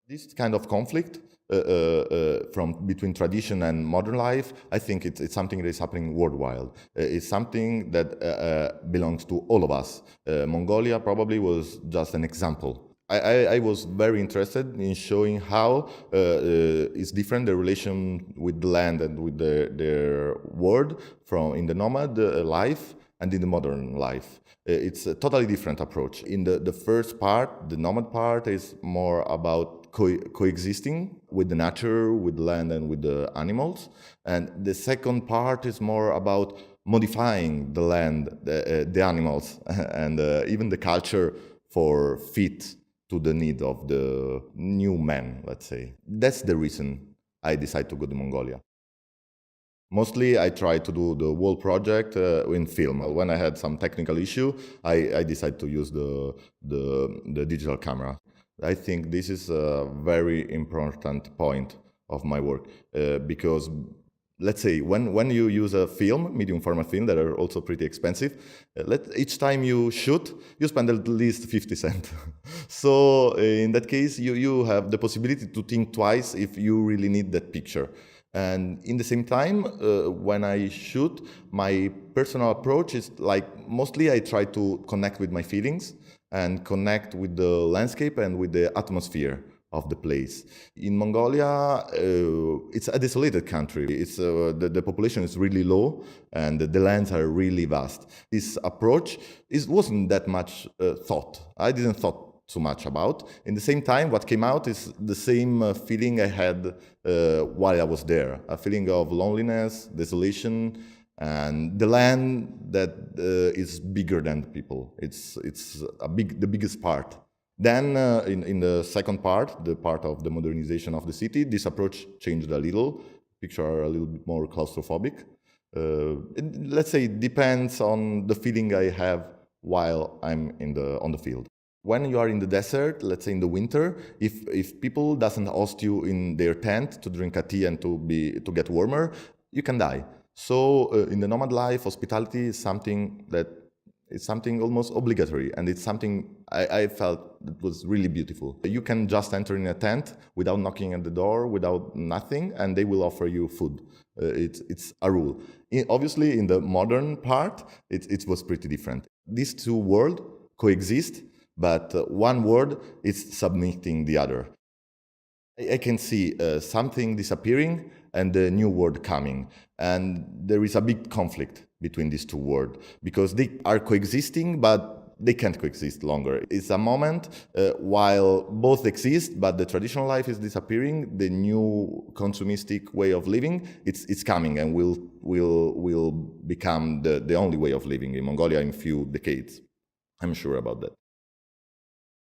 This kind of conflict from between tradition and modern life, I think it's something that is happening worldwide. It's something that belongs to all of us. Mongolia probably was just an example. I was very interested in showing how it's different the relation with the land and with their world from in the nomad life and in the modern life. It's a totally different approach. In the first part, the nomad part is more about coexisting with the nature, with the land, and with the animals. And the second part is more about modifying the land, the animals, and even the culture for fit to the need of the new man, let's say. That's the reason I decided to go to Mongolia. Mostly, I try to do the whole project in film. When I had some technical issue, I decided to use the digital camera. I think this is a very important point of my work because, let's say, when you use a film, medium format film that are also pretty expensive, each time you shoot, you spend at least 50 cents. So in that case, you have the possibility to think twice if you really need that picture. And in the same time, when I shoot, my personal approach is like mostly I try to connect with my feelings and connect with the landscape and with the atmosphere of the place. In Mongolia, it's a desolated country. It's the population is really low and the lands are really vast. This approach wasn't that much thought. I didn't thought too much about. In the same time, what came out is the same feeling I had while I was there, a feeling of loneliness, desolation, and the land that is bigger than the people. It's the biggest part. Then in the second part, the part of the modernization of the city, this approach changed a little. Pictures are a little bit more claustrophobic. Let's say it depends on the feeling I have while I'm on the field. When you are in the desert, let's say in the winter, if people doesn't host you in their tent to drink a tea and to get warmer, you can die. So in the nomad life, hospitality is something that is something almost obligatory, and it's something I felt that was really beautiful. You can just enter in a tent without knocking at the door, without nothing, and they will offer you food. It's a rule. Obviously, in the modern part, it was pretty different. These two worlds coexist, but one word is submitting the other. I can see something disappearing and a new word coming. And there is a big conflict between these two words because they are coexisting, but they can't coexist longer. It's a moment while both exist, but the traditional life is disappearing. The new consumistic way of living, it's coming and will become the only way of living in Mongolia in a few decades. I'm sure about that.